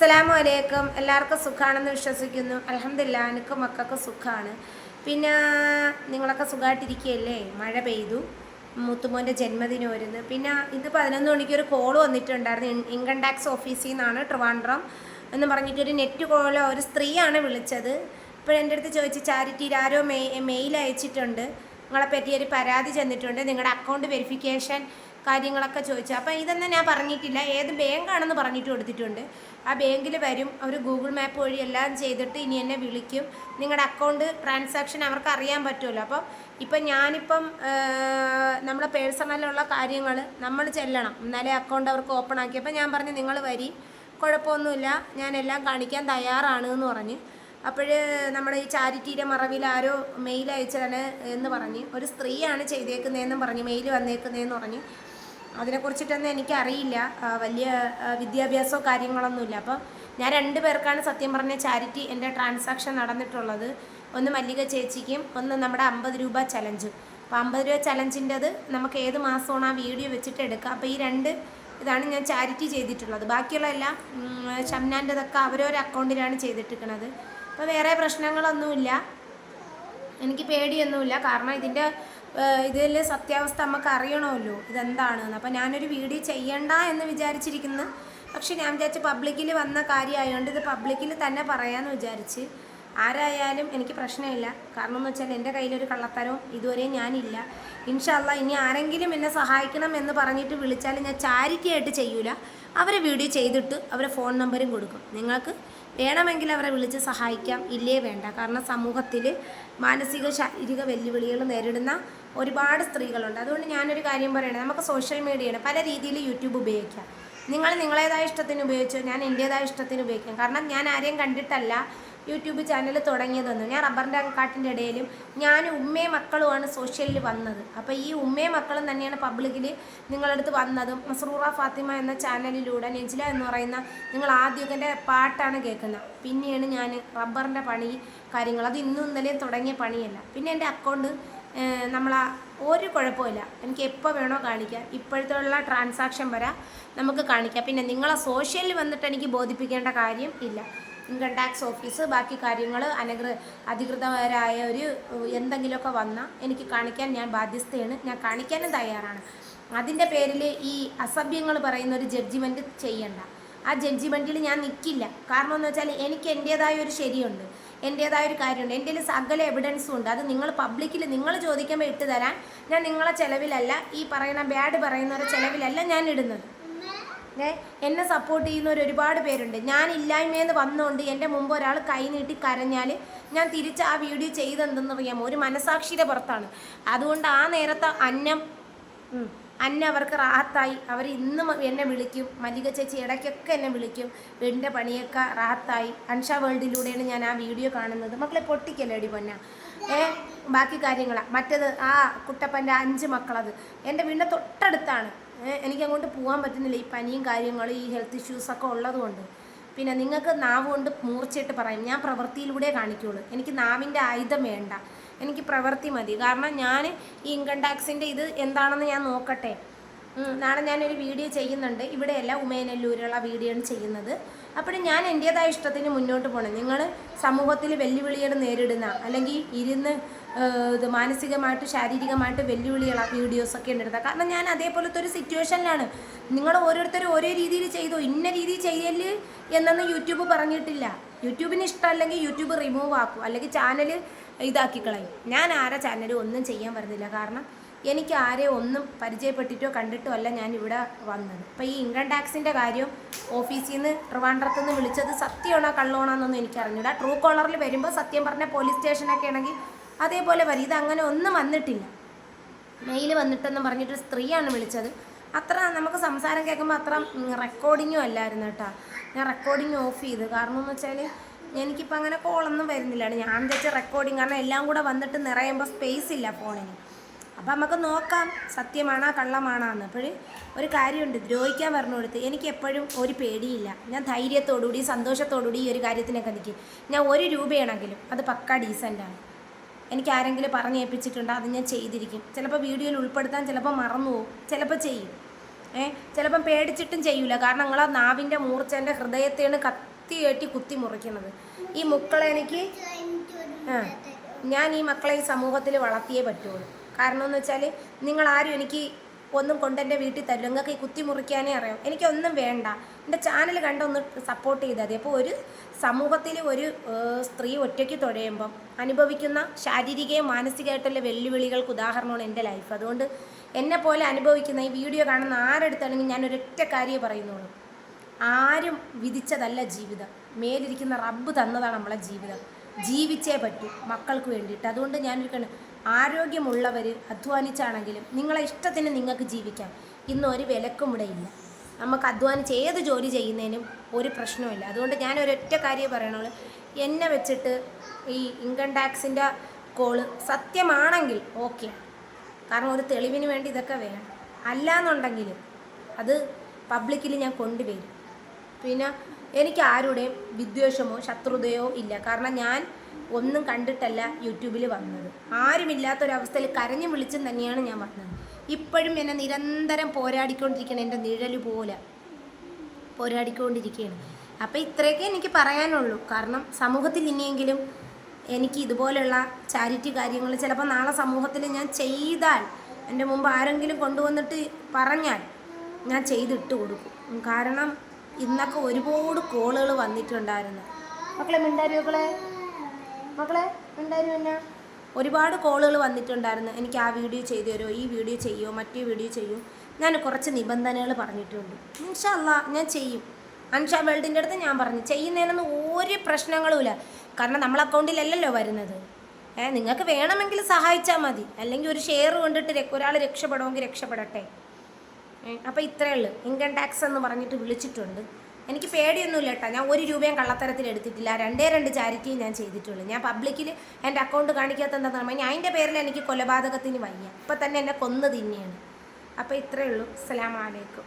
അസ്സലാമു അലൈക്കും. എല്ലാവർക്കും സുഖമാണെന്ന് വിശ്വസിക്കുന്നു. അൽഹംദുലില്ലാ എനിക്ക് മക്കൾക്ക് സുഖമാണ്. പിന്നെ നിങ്ങളൊക്കെ സുഖമായിട്ടിരിക്കുകയല്ലേ? മഴ പെയ്തു, മുത്തുമോൻ്റെ ജന്മദിനം വരുന്നു. പിന്നെ ഇത് 11 മണിക്കൊരു കോൾ വന്നിട്ടുണ്ടായിരുന്നു. ഇൻകം ടാക്സ് ഓഫീസിൽ നിന്നാണ്, ട്രിവാൻഡ്രം എന്ന് പറഞ്ഞിട്ടൊരു നെറ്റ് കോളോ ഒരു സ്ത്രീയാണ് വിളിച്ചത്. ഇപ്പോൾ എൻ്റെ അടുത്ത് ചോദിച്ച് ചാരിറ്റിയിൽ ആരോ മെയിൽ അയച്ചിട്ടുണ്ട്, നിങ്ങളെ പറ്റിയൊരു പരാതി ചെന്നിട്ടുണ്ട്, നിങ്ങളുടെ അക്കൗണ്ട് വെരിഫിക്കേഷൻ കാര്യങ്ങളൊക്കെ ചോദിച്ചു. അപ്പോൾ ഇതൊന്നും ഞാൻ പറഞ്ഞിട്ടില്ല, ഏത് ബാങ്കാണെന്ന് പറഞ്ഞിട്ട് കൊടുത്തിട്ടുണ്ട്. ആ ബാങ്കിൽ വരും, അവർ ഗൂഗിൾ മാപ്പ് വഴി എല്ലാം ചെയ്തിട്ട് ഇനി എന്നെ വിളിക്കും. നിങ്ങളുടെ അക്കൗണ്ട് ട്രാൻസാക്ഷൻ അവർക്ക് അറിയാൻ പറ്റുമല്ലോ. അപ്പം ഞാനിപ്പം നമ്മളെ പേഴ്സണലുള്ള കാര്യങ്ങൾ നമ്മൾ ചെല്ലണം, എന്നാലേ അക്കൗണ്ട് അവർക്ക് ഓപ്പൺ ആക്കിയപ്പോൾ ഞാൻ പറഞ്ഞു നിങ്ങൾ വരി, കുഴപ്പമൊന്നുമില്ല, ഞാനെല്ലാം കാണിക്കാൻ തയ്യാറാണ് എന്ന് പറഞ്ഞ്. അപ്പോൾ നമ്മുടെ ഈ ചാരിറ്റിയുടെ മറവിൽ ആരോ മെയിൽ അയച്ചാണ് എന്ന് പറഞ്ഞ്, ഒരു സ്ത്രീയാണ് ചെയ്തേക്കുന്നതെന്നും പറഞ്ഞ്, മെയിൽ വന്നേക്കുന്നതെന്ന് പറഞ്ഞ്. അതിനെക്കുറിച്ചിട്ടൊന്നും എനിക്കറിയില്ല, വലിയ വിദ്യാഭ്യാസമോ കാര്യങ്ങളൊന്നുമില്ല. അപ്പോൾ ഞാൻ 2 പേർക്കാണ് സത്യം പറഞ്ഞ ചാരിറ്റി എൻ്റെ ട്രാൻസാക്ഷൻ നടന്നിട്ടുള്ളത്. ഒന്ന് മല്ലിക ചേച്ചിക്കും, ഒന്ന് നമ്മുടെ 50 രൂപ ചലഞ്ച്. അപ്പോൾ 50 രൂപ ചലഞ്ചിൻ്റെത് നമുക്ക് ഏത് മാസമാണ് ആ വീഡിയോ വെച്ചിട്ട് എടുക്കാം. അപ്പോൾ ഈ 2 ഇതാണ് ഞാൻ ചാരിറ്റി ചെയ്തിട്ടുള്ളത്. ബാക്കിയുള്ള എല്ലാം ഷംനാൻ്റെതൊക്കെ അവരവരുടെ അക്കൗണ്ടിലാണ് ചെയ്തിട്ടിരിക്കുന്നത്. അപ്പോൾ വേറെ പ്രശ്നങ്ങളൊന്നുമില്ല, എനിക്ക് പേടിയൊന്നുമില്ല. കാരണം ഇതിൽ സത്യാവസ്ഥ നമുക്ക് അറിയണമല്ലോ ഇതെന്താണെന്ന്. അപ്പോൾ ഞാനൊരു വീഡിയോ ചെയ്യണ്ട എന്ന് വിചാരിച്ചിരിക്കുന്നു. പക്ഷെ ഞാൻ വിചാരിച്ച് പബ്ലിക്കിൽ വന്ന കാര്യമായതുകൊണ്ട് ഇത് പബ്ലിക്കിൽ തന്നെ പറയാമെന്ന് വിചാരിച്ച്. ആരായാലും എനിക്ക് പ്രശ്നമില്ല. കാരണം എന്ന് വെച്ചാൽ എൻ്റെ കയ്യിലൊരു കള്ളത്തരവും ഇതുവരെയും ഞാനില്ല. ഇൻഷാ അല്ലാ ഇനി ആരെങ്കിലും എന്നെ സഹായിക്കണം എന്ന് പറഞ്ഞിട്ട് വിളിച്ചാൽ ഞാൻ ചാരിറ്റി ആയിട്ട് ചെയ്യൂല, അവരെ വീഡിയോ ചെയ്തിട്ട് അവരെ ഫോൺ നമ്പരും കൊടുക്കും. നിങ്ങൾക്ക് വേണമെങ്കിൽ അവരെ വിളിച്ച് സഹായിക്കാം, ഇല്ലേ വേണ്ട. കാരണം സമൂഹത്തിൽ മാനസിക ശാരീരിക വെല്ലുവിളികൾ നേരിടുന്ന ഒരുപാട് സ്ത്രീകളുണ്ട്. അതുകൊണ്ട് ഞാനൊരു കാര്യം പറയണേ, നമുക്ക് സോഷ്യൽ മീഡിയയാണ് പല രീതിയിൽ യൂട്യൂബ് ഉപയോഗിക്കാം. നിങ്ങൾ നിങ്ങളേതായ ഇഷ്ടത്തിന് ഉപയോഗിച്ചോ, ഞാൻ എൻ്റേതായ ഇഷ്ടത്തിന് ഉപയോഗിക്കാം. കാരണം ഞാൻ ആരെയും കണ്ടിട്ടല്ല യൂട്യൂബ് ചാനൽ തുടങ്ങിയതൊന്നും. ഞാൻ റബ്ബറിൻ്റെ കാട്ടിൻ്റെ ഇടയിലും ഞാൻ ഉമ്മയും മക്കളുമാണ് സോഷ്യലിൽ വന്നത്. അപ്പോൾ ഈ ഉമ്മയും മക്കളും തന്നെയാണ് പബ്ലിക്കിൽ നിങ്ങളടുത്ത് വന്നതും. മസ്റൂറ ഫാത്തിമ എന്ന ചാനലിലൂടെ നെജില എന്ന് പറയുന്ന നിങ്ങൾ ആദ്യമൊക്കെ എൻ്റെ പാട്ടാണ് കേൾക്കുന്നത്. പിന്നെയാണ് ഞാൻ റബ്ബറിൻ്റെ പണി കാര്യങ്ങൾ, അത് ഇന്നും ഇന്നലെയും തുടങ്ങിയ പണിയല്ല. പിന്നെ എൻ്റെ അക്കൗണ്ട് ഒരു കുഴപ്പമില്ല, എനിക്ക് എപ്പോൾ വേണോ കാണിക്കാം. ഇപ്പോഴത്തെ ഉള്ള ട്രാൻസാക്ഷൻ വരെ നമുക്ക് കാണിക്കാം. പിന്നെ നിങ്ങളെ സോഷ്യലിൽ വന്നിട്ട് എനിക്ക് ബോധിപ്പിക്കേണ്ട കാര്യം ഇല്ല. ഇൻകം ടാക്സ് ഓഫീസ് ബാക്കി കാര്യങ്ങൾ അധികൃതരായ ഒരു എന്തെങ്കിലുമൊക്കെ വന്നാൽ എനിക്ക് കാണിക്കാൻ ഞാൻ ബാധ്യസ്ഥയാണ്, ഞാൻ കാണിക്കാനും തയ്യാറാണ്. അതിൻ്റെ പേരിൽ ഈ അസഭ്യങ്ങൾ പറയുന്ന ഒരു ജഡ്ജിമെൻറ്റ് ചെയ്യണ്ട. ആ ജഡ്ജിമെൻറ്റിൽ ഞാൻ നിൽക്കില്ല. കാരണം എന്ന് വെച്ചാൽ എനിക്ക് എൻ്റേതായ ഒരു ശരിയുണ്ട്, എൻ്റേതായ ഒരു കാര്യമുണ്ട്, എൻ്റെ സകല എവിഡൻസും ഉണ്ട്. അത് നിങ്ങൾ പബ്ലിക്കിൽ നിങ്ങൾ ചോദിക്കുമ്പോൾ ഇട്ട് തരാൻ ഞാൻ നിങ്ങളെ ചിലവിലല്ല, ഈ പറയുന്ന ബാഡ് പറയുന്നവരുടെ ചിലവിലല്ല ഞാൻ ഇടുന്നത്. എന്നെ സപ്പോർട്ട് ചെയ്യുന്നവർ ഒരുപാട് പേരുണ്ട്. ഞാൻ ഇല്ലായ്മയെന്ന് വന്നുകൊണ്ട് എൻ്റെ മുമ്പ് ഒരാൾ കൈ നീട്ടി കരഞ്ഞാൽ ഞാൻ തിരിച്ച് ആ വീഡിയോ ചെയ്തെന്തെന്ന് അറിയാമോ, ഒരു മനസാക്ഷിയുടെ പുറത്താണ്. അതുകൊണ്ട് ആ നേരത്തെ അന്ന അവർക്ക് റാഹത്തായി. അവർ ഇന്നും എന്നെ വിളിക്കും, മല്ലിക ചേച്ചി ഇടയ്ക്കൊക്കെ എന്നെ വിളിക്കും. വീടിൻ്റെ പണിയൊക്കെ റാഹത്തായി. അൻഷ വേൾഡിലൂടെയാണ് ഞാൻ ആ വീഡിയോ കാണുന്നത്. മക്കളെ പൊട്ടിക്കല്ലേ അടി പൊന്ന. ബാക്കി കാര്യങ്ങളാണ് മറ്റേത്. ആ കുട്ടപ്പൻ്റെ 5 മക്കളത് എൻ്റെ വീടിൻ്റെ തൊട്ടടുത്താണ്. എനിക്കങ്ങോട്ട് പോകാൻ പറ്റുന്നില്ല, ഈ പനിയും കാര്യങ്ങളും ഈ ഹെൽത്ത് ഇഷ്യൂസൊക്കെ ഉള്ളതുകൊണ്ട്. പിന്നെ നിങ്ങൾക്ക് നാവ് കൊണ്ട് മൂർച്ചയിട്ട് പറയും, ഞാൻ പ്രവൃത്തിയിലൂടെ കാണിക്കുള്ളൂ. എനിക്ക് നാവിൻ്റെ ആയുധം വേണ്ട, എനിക്ക് പ്രവൃത്തി മതി. കാരണം ഞാൻ ഈ ഇൻകം ടാക്സിൻ്റെ ഇത് എന്താണെന്ന് ഞാൻ നോക്കട്ടെ. നാളെ ഞാനൊരു വീഡിയോ ചെയ്യുന്നുണ്ട്, ഇവിടെയല്ല ഉമേനല്ലൂരുള്ള വീഡിയോ ആണ് ചെയ്യുന്നത്. അപ്പോഴും ഞാൻ എൻ്റേതായ ഇഷ്ടത്തിന് മുന്നോട്ട് പോകണം. നിങ്ങൾ സമൂഹത്തിൽ വെല്ലുവിളികൾ നേരിടുന്ന അല്ലെങ്കിൽ ഇരുന്ന് ഇത് മാനസികമായിട്ട് ശാരീരികമായിട്ട് വെല്ലുവിളികളാ വീഡിയോസൊക്കെ ഉണ്ടെടുക്കുക. കാരണം ഞാൻ അതേപോലത്തെ ഒരു സിറ്റുവേഷനിലാണ്. നിങ്ങൾ ഓരോരുത്തരും ഓരോ രീതിയിൽ ചെയ്തോ, ഇന്ന രീതിയിൽ ചെയ്യല് എന്നൊന്നും യൂട്യൂബ് പറഞ്ഞിട്ടില്ല. യൂട്യൂബിന് ഇഷ്ടമല്ലെങ്കിൽ യൂട്യൂബ് റിമൂവ് ആക്കും, അല്ലെങ്കിൽ ചാനൽ ഇതാക്കി കളയും. ഞാൻ ആരെ ചാനൽ ഒന്നും ചെയ്യാൻ വരുന്നില്ല. കാരണം എനിക്ക് ആരെയും ഒന്നും പരിചയപ്പെട്ടിട്ടോ കണ്ടിട്ടോ അല്ല ഞാൻ ഇവിടെ വന്നത്. അപ്പോൾ ഈ ഇൻകം ടാക്സിൻ്റെ കാര്യം ഓഫീസിൽ നിന്ന് ട്രിവാൻഡ്രത്ത് നിന്ന് വിളിച്ചത് സത്യമാണോ കള്ളമാണോന്നൊന്നും എനിക്കറിഞ്ഞൂടാ. ട്രൂ കോളറിൽ വരുമ്പോൾ സത്യം പറഞ്ഞ പോലീസ് സ്റ്റേഷനൊക്കെ ആണെങ്കിൽ അതേപോലെ വരും. ഇതങ്ങനെ ഒന്നും വന്നിട്ടില്ല. മെയിൽ വന്നിട്ടെന്ന് പറഞ്ഞിട്ട് സ്ത്രീയാണ് വിളിച്ചത്. അത്ര നമുക്ക് സംസാരം കേൾക്കുമ്പോൾ അത്ര റെക്കോർഡിങ്ങും അല്ലായിരുന്നു കേട്ടോ. ഞാൻ റെക്കോർഡിങ് ഓഫ് ചെയ്ത്. കാരണം എന്ന് വെച്ചാൽ എനിക്കിപ്പോൾ അങ്ങനെ കോളൊന്നും വരുന്നില്ല. ഞാൻ വെച്ച റെക്കോർഡിങ്, കാരണം എല്ലാം കൂടെ വന്നിട്ട് നിറയുമ്പോൾ സ്പേസ് ഇല്ല ഫോണിന്. അപ്പം നമുക്ക് നോക്കാം സത്യമാണോ കള്ളമാണോന്ന്. അപ്പോഴും ഒരു കാര്യമുണ്ട്, ദ്രോഹിക്കാൻ പറഞ്ഞു കൊടുത്ത് എനിക്ക് എപ്പോഴും ഒരു പേടിയില്ല. ഞാൻ ധൈര്യത്തോടുകൂടി സന്തോഷത്തോടുകൂടി ഈ ഒരു കാര്യത്തിനൊക്കെ നിൽക്കും. ഞാൻ 1 രൂപയാണെങ്കിലും അത് പക്കാ ഡീസൻ്റാണ്. എനിക്ക് ആരെങ്കിലും പറഞ്ഞേൽപ്പിച്ചിട്ടുണ്ടോ അത് ഞാൻ ചെയ്തിരിക്കും. ചിലപ്പോൾ വീഡിയോയിൽ ഉൾപ്പെടുത്താൻ ചിലപ്പോൾ മറന്നു പോകും, ചിലപ്പോൾ ചെയ്യും. ചിലപ്പം പേടിച്ചിട്ടും ചെയ്യൂല. കാരണം നിങ്ങളെ നാവിൻ്റെ മൂർച്ച എൻ്റെ ഹൃദയത്തെയാണ് കത്തി കയറ്റി കുത്തി മുറിക്കുന്നത്. ഈ മക്കളെ എനിക്ക് ഞാൻ ഈ മക്കളെ ഈ സമൂഹത്തിൽ വളർത്തിയേ പറ്റുള്ളൂ. കാരണം എന്ന് വെച്ചാൽ നിങ്ങളാരും എനിക്ക് ഒന്നും കൊണ്ട് എൻ്റെ വീട്ടിൽ തരില്ല. നിങ്ങൾക്ക് ഈ കുത്തി മുറിക്കാനേ അറിയാം. എനിക്കൊന്നും വേണ്ട. എൻ്റെ ചാനൽ കണ്ടൊന്ന് സപ്പോർട്ട് ചെയ്താൽ മതി. അപ്പോൾ ഒരു സമൂഹത്തിൽ ഒരു സ്ത്രീ ഒറ്റയ്ക്ക് തുഴയുമ്പം അനുഭവിക്കുന്ന ശാരീരികവും മാനസികമായിട്ടുള്ള വെല്ലുവിളികൾക്ക് ഉദാഹരണമാണ് എൻ്റെ ലൈഫ്. അതുകൊണ്ട് എന്നെ പോലെ അനുഭവിക്കുന്ന ഈ വീഡിയോ കാണുന്ന ആരെടുത്താണെങ്കിൽ ഞാൻ ഒരൊറ്റ കാര്യമേ പറയുന്നുള്ളൂ. ആരും വിധിച്ചതല്ല ജീവിതം. മേലിരിക്കുന്ന റബ്ബ് തന്നതാണ് നമ്മളെ ജീവിതം. ജീവിച്ചേ പറ്റൂ മക്കൾക്ക് വേണ്ടിയിട്ട്. അതുകൊണ്ട് ഞാനൊരു ആരോഗ്യമുള്ളവർ അധ്വാനിച്ചാണെങ്കിലും നിങ്ങളെ ഇഷ്ടത്തിന് നിങ്ങൾക്ക് ജീവിക്കാം. ഇന്നൊരു വിലക്കും ഇവിടെ ഇല്ല. നമുക്ക് അധ്വാനിച്ച് ഏത് ജോലി ചെയ്യുന്നതിനും ഒരു പ്രശ്നവുമില്ല. അതുകൊണ്ട് ഞാൻ ഒരൊറ്റ കാര്യം പറയണുള്ളൂ. എന്നെ വെച്ചിട്ട് ഈ ഇൻകം ടാക്സിൻ്റെ കോള് സത്യമാണെങ്കിൽ ഓക്കെ, കാരണം ഒരു തെളിവിന് വേണ്ടി ഇതൊക്കെ വേണം. അല്ലാന്നുണ്ടെങ്കിൽ അത് പബ്ലിക്കിൽ ഞാൻ കൊണ്ടുവരും. പിന്നെ എനിക്ക് ആരുടെയും വിദ്വേഷമോ ശത്രുതയോ ഇല്ല. കാരണം ഞാൻ ഒന്നും കണ്ടിട്ടല്ല യൂട്യൂബിൽ വന്നത്. ആരുമില്ലാത്തൊരവസ്ഥയിൽ കരഞ്ഞു വിളിച്ചും തന്നെയാണ് ഞാൻ വന്നത്. ഇപ്പോഴും എന്നെ നിരന്തരം പോരാടിക്കൊണ്ടിരിക്കുകയാണ്. എൻ്റെ നിഴൽ പോലെ പോരാടിക്കൊണ്ടിരിക്കുകയാണ്. അപ്പോൾ ഇത്രയൊക്കെ എനിക്ക് പറയാനുള്ളൂ. കാരണം സമൂഹത്തിൽ ഇനിയെങ്കിലും എനിക്ക് ഇതുപോലെയുള്ള ചാരിറ്റി കാര്യങ്ങൾ ചിലപ്പോൾ നാളെ സമൂഹത്തിൽ ഞാൻ ചെയ്താൽ, എൻ്റെ മുമ്പ് ആരെങ്കിലും കൊണ്ടുവന്നിട്ട് പറഞ്ഞാൽ ഞാൻ ചെയ്തിട്ട് കൊടുക്കും. കാരണം ഇന്നൊക്കെ ഒരുപാട് കോളുകൾ വന്നിട്ടുണ്ടായിരുന്നു. മക്കളെ മിണ്ടാരും എന്നാ ഒരുപാട് കോളുകൾ വന്നിട്ടുണ്ടായിരുന്നു. എനിക്ക് ആ വീഡിയോ ചെയ്തു തരുമോ, ഈ വീഡിയോ ചെയ്യുമോ, മറ്റേ വീഡിയോ ചെയ്യുമോ. ഞാൻ കുറച്ച് നിബന്ധനകൾ പറഞ്ഞിട്ടുണ്ട്. ഇൻഷാ അല്ലാഹ് ഞാൻ ചെയ്യും. അൻഷാ വേൾഡിൻ്റെ അടുത്ത് ഞാൻ പറഞ്ഞു ചെയ്യുന്നതിനൊന്നും ഒരു പ്രശ്നങ്ങളുമില്ല. കാരണം നമ്മളെ അക്കൗണ്ടിലല്ലല്ലോ വരുന്നത്. നിങ്ങൾക്ക് വേണമെങ്കിൽ സഹായിച്ചാൽ മതി. അല്ലെങ്കിൽ ഒരു ഷെയർ കൊണ്ടിട്ട് ഒരാൾ രക്ഷപ്പെടുമെങ്കിൽ രക്ഷപ്പെടട്ടെ. അപ്പോൾ ഇത്രയേ ഉള്ളൂ. ഇൻകം ടാക്സ് എന്ന് പറഞ്ഞിട്ട് വിളിച്ചിട്ടുണ്ട്. എനിക്ക് പേടിയൊന്നുമില്ല കേട്ടോ. ഞാൻ 1 രൂപയും കള്ളത്തരത്തിൽ എടുത്തിട്ടില്ല. 2 ചാരിറ്റിയും ഞാൻ ചെയ്തിട്ടുള്ളൂ. ഞാൻ പബ്ലിക്കിൽ എൻ്റെ അക്കൗണ്ട് കാണിക്കാത്ത എന്താണെന്ന് പറഞ്ഞാൽ അതിൻ്റെ പേരിൽ എനിക്ക് കൊലപാതകത്തിന് വയ്യ. ഇപ്പം തന്നെ എന്നെ കൊന്നു തിന്നെയാണ്. അപ്പോൾ ഇത്രയേ ഉള്ളൂ. അസ്സലാമു അലൈക്കും.